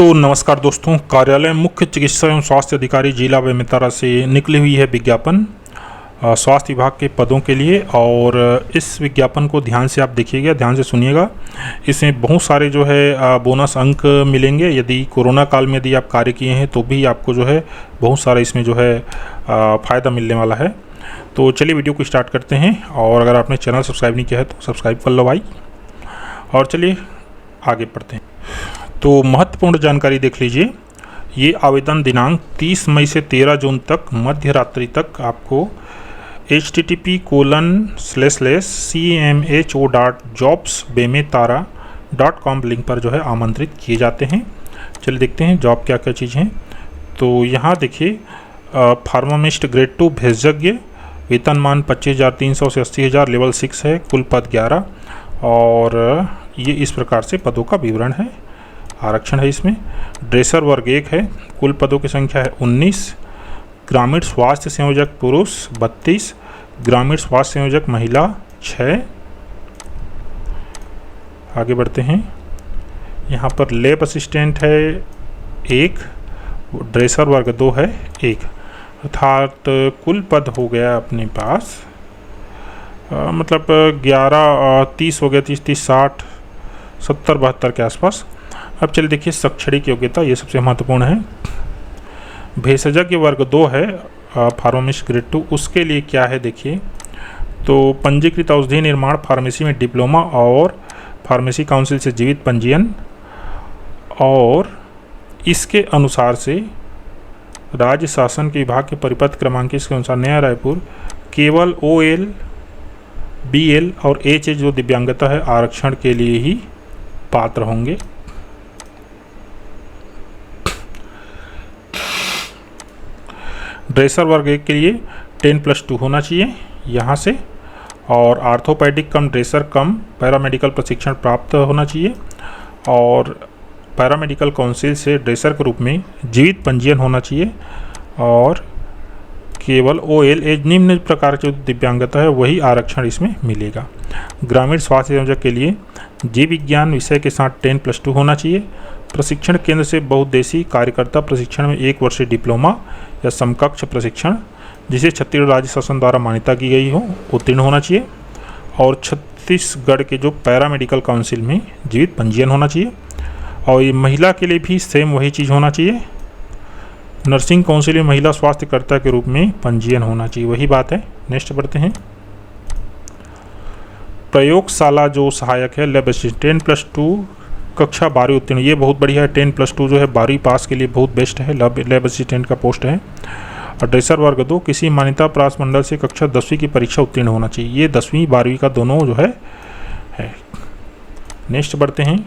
तो नमस्कार दोस्तों, कार्यालय मुख्य चिकित्सा एवं स्वास्थ्य अधिकारी जिला बेमेतरा से निकली हुई है विज्ञापन स्वास्थ्य विभाग के पदों के लिए। और इस विज्ञापन को ध्यान से आप देखिएगा, ध्यान से सुनिएगा। इसमें बहुत सारे जो है बोनस अंक मिलेंगे। यदि कोरोना काल में यदि आप कार्य किए हैं तो भी आपको जो है बहुत सारा इसमें जो है फ़ायदा मिलने वाला है। तो चलिए वीडियो को स्टार्ट करते हैं। और अगर आपने चैनल सब्सक्राइब नहीं किया है तो सब्सक्राइब कर लो भाई। और चलिए आगे बढ़ते हैं। तो महत्वपूर्ण जानकारी देख लीजिए। ये आवेदन दिनांक 30 मई से 13 जून तक मध्य रात्रि तक आपको http://cmho.jobsbemetara.com लिंक पर जो है आमंत्रित किए जाते हैं। चलिए देखते हैं जॉब क्या क्या चीज़ हैं। तो यहाँ देखिए, फार्मासिस्ट ग्रेड 2 भेषज्ञ, वेतनमान 25,300 से 80,000, लेवल 6 है, कुल पद 11। और ये इस प्रकार से पदों का विवरण है, आरक्षण है इसमें। ड्रेसर वर्ग 1 है, कुल पदों की संख्या है 19। ग्रामीण स्वास्थ्य संयोजक पुरुष 32, ग्रामीण स्वास्थ्य संयोजक महिला 6। आगे बढ़ते हैं। यहाँ पर लैब असिस्टेंट है 1, ड्रेसर वर्ग 2 है 1, अर्थात कुल पद हो गया अपने पास मतलब 11 30 हो गया, 30 60 70 72 के आसपास। अब चलिए देखिए शैक्षणिक योग्यता, ये सबसे महत्वपूर्ण है। भेषजज्ञ वर्ग 2 है, फार्मासिस्ट ग्रेड 2, उसके लिए क्या है देखिए। तो पंजीकृत औषधि निर्माण फार्मेसी में डिप्लोमा और फार्मेसी काउंसिल से जीवित पंजीयन, और इसके अनुसार से राज्य शासन के विभाग के परिपत्र क्रमांक इसके अनुसार नया रायपुर केवल OL, BL और HH जो दिव्यांगता है आरक्षण के लिए ही पात्र होंगे। ड्रेसर वर्ग 1 के लिए 10+2 होना चाहिए यहाँ से। और आर्थोपेडिक कम ड्रेसर कम पैरामेडिकल प्रशिक्षण प्राप्त होना चाहिए। और पैरामेडिकल काउंसिल से ड्रेसर के रूप में जीवित पंजीयन होना चाहिए। और केवल OL एज निम्न प्रकार की जो दिव्यांगता है वही आरक्षण इसमें मिलेगा। ग्रामीण स्वास्थ्य संयोजक के लिए जीव विज्ञान विषय के साथ 10+2 होना चाहिए। प्रशिक्षण केंद्र से बहुउद्देशीय कार्यकर्ता प्रशिक्षण में 1 वर्षीय डिप्लोमा या समकक्ष प्रशिक्षण जिसे छत्तीसगढ़ राज्य शासन द्वारा मान्यता की गई हो उत्तीर्ण होना चाहिए। और छत्तीसगढ़ के जो पैरामेडिकल काउंसिल में जीवित पंजीयन होना चाहिए। और ये महिला के लिए भी सेम वही चीज़ होना चाहिए। नर्सिंग काउंसिल में महिला स्वास्थ्यकर्ता के रूप में पंजीयन होना चाहिए, वही बात है। नेक्स्ट बढ़ते हैं। प्रयोगशाला जो सहायक है लैब असिस्टेंट 10+2 कक्षा 12 उत्तीर्ण, ये बहुत बढ़िया है। 10+2 जो है 12वीं पास के लिए बहुत बेस्ट है, लैब असिस्टेंट का पोस्ट है। और ड्रेसर वर्ग 2 किसी मान्यता प्राप्त मंडल से कक्षा 10वीं की परीक्षा उत्तीर्ण होना चाहिए। ये 10वीं 12वीं का दोनों जो है। नेक्स्ट बढ़ते हैं।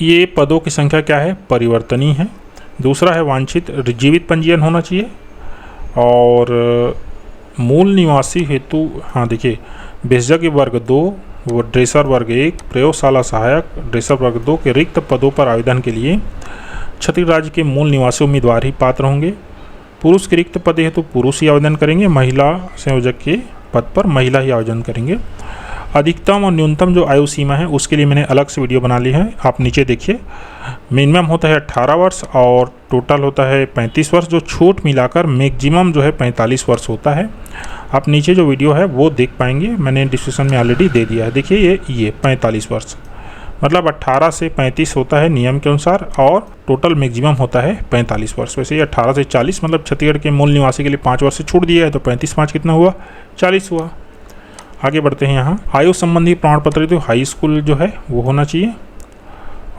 ये पदों की संख्या क्या है, परिवर्तनीय है। दूसरा है वांछित जीवित पंजीयन होना चाहिए। और मूल निवासी हेतु, हाँ देखिए, भेषजज्ञ वर्ग 2 वो ड्रेसर वर्ग 1, प्रयोगशाला सहायक ड्रेसर वर्ग 2 के रिक्त पदों पर आवेदन के लिए छत्तीसगढ़ राज्य के मूल निवासी उम्मीदवार ही पात्र होंगे। पुरुष के रिक्त पद हेतु पुरुष ही आवेदन करेंगे, महिला संयोजक के पद पर महिला ही आवेदन करेंगे। अधिकतम और न्यूनतम जो आयु सीमा है उसके लिए मैंने अलग से वीडियो बना ली है, आप नीचे देखिए। मिनिमम होता है 18 वर्ष और टोटल होता है 35 वर्ष, जो छूट मिलाकर मैक्सिमम जो है 45 वर्ष होता है। आप नीचे जो वीडियो है वो देख पाएंगे, मैंने डिस्क्रिप्शन में ऑलरेडी दे दिया है। देखिए ये 45 वर्ष मतलब 18 से 35 होता है नियम के अनुसार, और टोटल मैक्सिमम होता है 45 वर्ष। वैसे ये 18 से 40 मतलब छत्तीसगढ़ के मूल निवासी के लिए 5 वर्ष से छूट दिया है, तो 35 कितना हुआ, 40 हुआ। आगे बढ़ते हैं। यहाँ आयु संबंधी प्रमाण पत्र तो हाई स्कूल जो है वो होना चाहिए।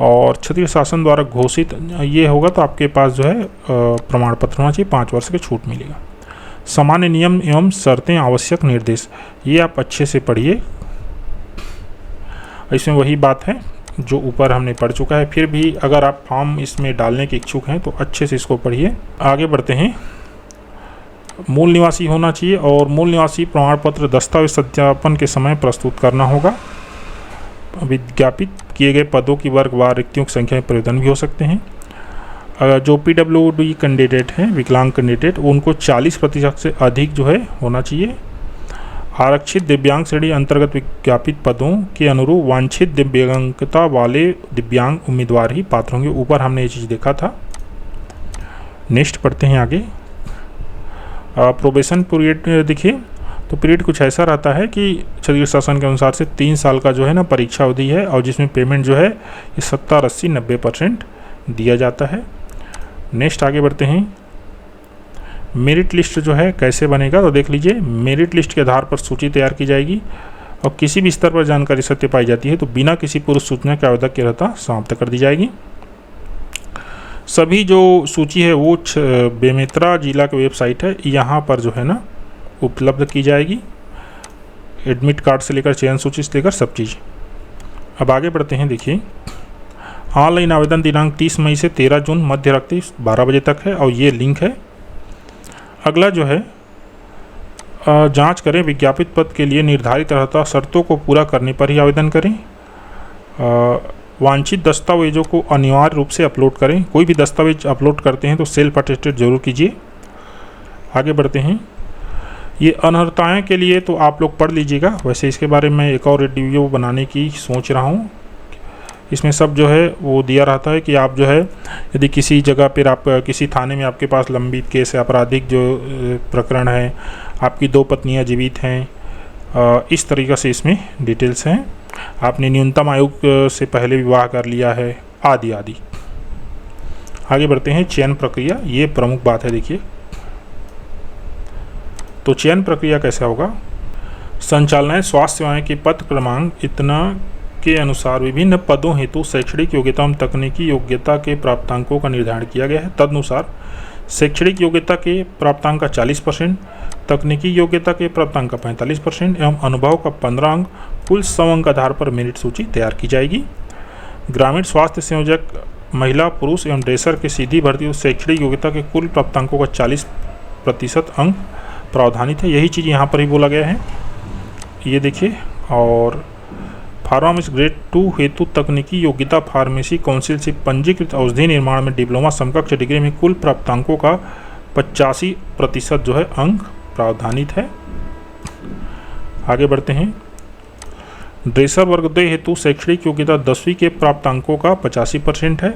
और छत्तीसगढ़ शासन द्वारा घोषित ये होगा तो आपके पास जो है प्रमाण पत्र होना चाहिए, 5 वर्ष की छूट मिलेगा। सामान्य नियम एवं शर्तें आवश्यक निर्देश, ये आप अच्छे से पढ़िए। इसमें वही बात है जो ऊपर हमने पढ़ चुका है, फिर भी अगर आप फॉर्म इसमें डालने के इच्छुक हैं तो अच्छे से इसको पढ़िए। आगे बढ़ते हैं। मूल निवासी होना चाहिए और मूल निवासी प्रमाण पत्र दस्तावेज सत्यापन के समय प्रस्तुत करना होगा। विज्ञापित किए गए पदों की वर्गवार रिक्तियों की संख्या में परिवर्तन भी हो सकते हैं। जो PWD कैंडिडेट हैं, विकलांग कैंडिडेट, उनको 40% से अधिक जो है होना चाहिए। आरक्षित दिव्यांग श्रेणी अंतर्गत विज्ञापित पदों के अनुरूप वांछित दिव्यांगता वाले दिव्यांग उम्मीदवार ही पात्र होंगे। ऊपर हमने ये चीज़ देखा था। नेक्स्ट पढ़ते हैं आगे। प्रोबेशन पीरियड देखिए, तो पीरियड कुछ ऐसा रहता है कि छत्तीसगढ़ शासन के अनुसार से 3 साल का जो है ना परीक्षा अवधि है, और जिसमें पेमेंट जो है ये 70, 80, 90% दिया जाता है। नेक्स्ट आगे बढ़ते हैं। मेरिट लिस्ट जो है कैसे बनेगा, तो देख लीजिए, मेरिट लिस्ट के आधार पर सूची तैयार की जाएगी और किसी भी स्तर पर जानकारी सत्य पाई जाती है तो बिना किसी पूर्व सूचना के आवेदक की अर्हता समाप्त कर दी जाएगी। सभी जो सूची है वो बेमेतरा जिला की वेबसाइट है, यहाँ पर जो है ना उपलब्ध की जाएगी। एडमिट कार्ड से लेकर चयन सूची से लेकर सब चीज़। अब आगे बढ़ते हैं। देखिए, ऑनलाइन आवेदन दिनांक 30 मई से 13 जून मध्य रात्रि 12 बजे तक है और ये लिंक है। अगला जो है, जांच करें विज्ञापित पद के लिए निर्धारित अर्हता शर्तों को पूरा करने पर ही आवेदन करें। वांछित दस्तावेजों को अनिवार्य रूप से अपलोड करें। कोई भी दस्तावेज अपलोड करते हैं तो सेल्फ अटेस्टेड जरूर कीजिए। आगे बढ़ते हैं। ये अनर्हताएँ के लिए तो आप लोग पढ़ लीजिएगा, वैसे इसके बारे में एक और वीडियो बनाने की सोच रहा हूँ। इसमें सब जो है वो दिया रहता है कि आप जो है यदि किसी जगह पर आप किसी थाने में आपके पास लंबित केस है, आपराधिक जो प्रकरण है, आपकी 2 पत्नियां जीवित हैं, इस तरीक़े से इसमें डिटेल्स हैं। आपने न्यूनतम आयु से पहले विवाह कर लिया है, आदि आदि। आगे बढ़ते हैं। चयन प्रक्रिया, ये प्रमुख बात है। देखिए, तो चयन प्रक्रिया कैसा होगा। संचालनालय स्वास्थ्य सेवाएं के पद क्रमांक इतना के अनुसार विभिन्न पदों हेतु शैक्षणिक योग्यता एवं तकनीकी योग्यता के प्राप्तांकों का निर्धारण किया गया है। तदनुसार शैक्षणिक योग्यता के प्राप्तांक का 40%, तकनीकी योग्यता के प्राप्तांक का 45% एवं अनुभव का 15 अंक, कुल 100 अंक आधार पर मेरिट सूची तैयार की जाएगी। ग्रामीण स्वास्थ्य संयोजक महिला, पुरुष एवं ड्रेसर की सीधी भर्ती शैक्षणिक योग्यता के कुल प्राप्तांकों का 40% अंक प्रावधानित है। यही चीज़ यहाँ पर ही बोला गया है। ये देखिए, और फार्मासिस्ट ग्रेड 2 हेतु तकनीकी योग्यता फार्मेसी काउंसिल से पंजीकृत औषधि निर्माण में डिप्लोमा समकक्ष डिग्री में कुल प्राप्तांकों का 85% जो है अंक प्रावधानित है। आगे बढ़ते हैं। ड्रेसर वर्ग 2 हेतु शैक्षणिक योग्यता 10वीं के प्राप्तांकों का 85% है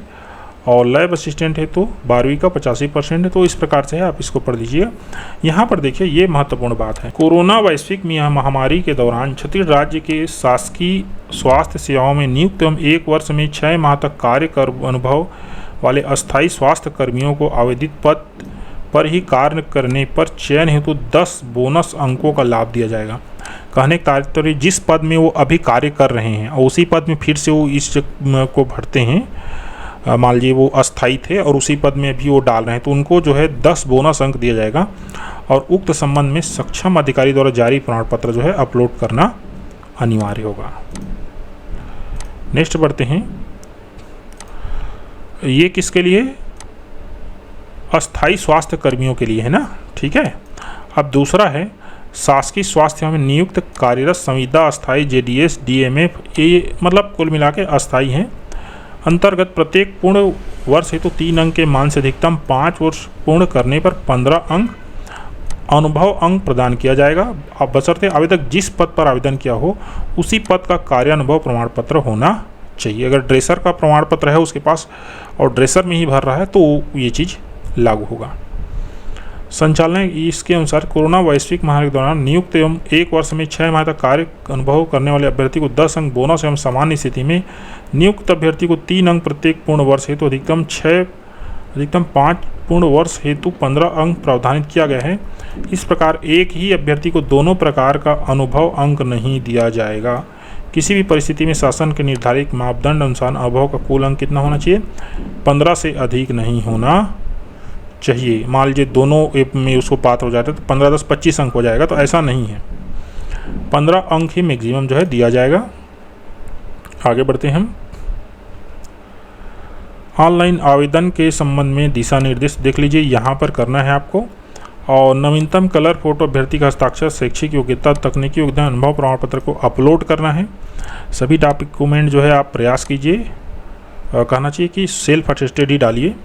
और लैब असिस्टेंट हेतु 12वीं का 85% है। तो इस प्रकार से है, आप इसको पढ़ लीजिए। यहाँ पर देखिए, ये महत्वपूर्ण बात है। कोरोना वैश्विक महामारी के दौरान छत्तीसगढ़ राज्य के शासकीय स्वास्थ्य सेवाओं में नियुक्त एवं 1 वर्ष में 6 माह तक कार्य कर अनुभव वाले अस्थायी स्वास्थ्य कर्मियों को आवेदित पद पर ही कार्य करने पर चयन हेतु 10 बोनस अंकों का लाभ दिया जाएगा। कहने का तात्पर्य, जिस पद में वो अभी कार्य कर रहे हैं और उसी पद में फिर से वो इस को भरते हैं, मान लीजिए वो अस्थायी थे और उसी पद में भी वो डाल रहे हैं, तो उनको जो है 10 बोनस अंक दिया जाएगा और उक्त संबंध में सक्षम अधिकारी द्वारा जारी प्रमाण पत्र जो है अपलोड करना अनिवार्य होगा। नेक्स्ट बढ़ते हैं। ये किसके लिए? अस्थायी स्वास्थ्य कर्मियों के लिए है ना, ठीक है। अब दूसरा है शासकीय स्वास्थ्य में नियुक्त कार्यरत संविदा अस्थायी JDS DMF, ये मतलब कुल मिला के अस्थायी हैं। अंतर्गत प्रत्येक पूर्ण वर्ष हेतु 3 अंक के मान से अधिकतम 5 वर्ष पूर्ण करने पर 15 अंक अनुभव अंक प्रदान किया जाएगा। अब बशर्ते आवेदक जिस पद पर आवेदन किया हो उसी पद का कार्यानुभव प्रमाण पत्र होना चाहिए। अगर ड्रेसर का प्रमाण पत्र है उसके पास और ड्रेसर में ही भर रहा है तो ये चीज़ लागू होगा। संचालनालय इसके अनुसार कोरोना वैश्विक महामारी के दौरान नियुक्त एवं 1 वर्ष में 6 माह तक कार्य अनुभव करने वाले अभ्यर्थी को 10 अंक बोनस एवं सामान्य स्थिति में नियुक्त अभ्यर्थी को 3 अंक प्रत्येक पूर्ण वर्ष हेतु अधिकतम 5 पूर्ण वर्ष हेतु 15 अंक प्रावधानित किया गया है। इस प्रकार एक ही अभ्यर्थी को दोनों प्रकार का अनुभव अंक नहीं दिया जाएगा। किसी भी परिस्थिति में शासन के निर्धारित मापदंड अनुसार अनुभव का कुल अंक कितना होना चाहिए? 15 से अधिक नहीं होना चाहिए। मान लीजिए दोनों में उसको पात्र हो जाता है तो 15, 10, 25 अंक हो जाएगा, तो ऐसा नहीं है। 15 अंक ही मैक्सिमम जो है दिया जाएगा। आगे बढ़ते हैं हम। ऑनलाइन आवेदन के संबंध में दिशा निर्देश देख लीजिए, यहाँ पर करना है आपको। और नवीनतम कलर फोटो अभ्यर्थी का हस्ताक्षर, शैक्षिक योग्यता, तकनीकी योग्यता, अनुभव प्रमाण पत्र को अपलोड करना है। सभी डॉक्यूमेंट जो है आप प्रयास कीजिए, कहना चाहिए कि सेल्फ अटेस्टेड ही डालिए।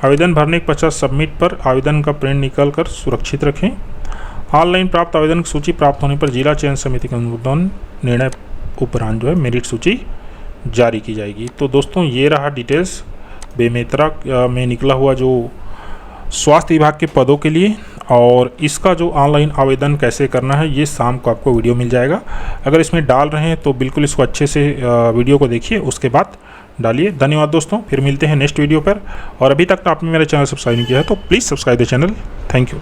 आवेदन भरने के पश्चात सबमिट पर आवेदन का प्रिंट निकाल कर सुरक्षित रखें ऑनलाइन प्राप्त आवेदन की सूची प्राप्त होने पर जिला चयन समिति के अनुमोदन निर्णय उपरांत जो है मेरिट सूची जारी की जाएगी। तो दोस्तों ये रहा डिटेल्स बेमेतरा में निकला हुआ जो स्वास्थ्य विभाग के पदों के लिए, और इसका जो ऑनलाइन आवेदन कैसे करना है ये शाम को आपको वीडियो मिल जाएगा। अगर इसमें डाल रहे हैं तो बिल्कुल इसको अच्छे से वीडियो को देखिए, उसके बाद डालिए। धन्यवाद दोस्तों, फिर मिलते हैं नेक्स्ट वीडियो पर। और अभी तक आपने मेरा चैनल सब्सक्राइब नहीं किया है तो please subscribe the channel. Thank you.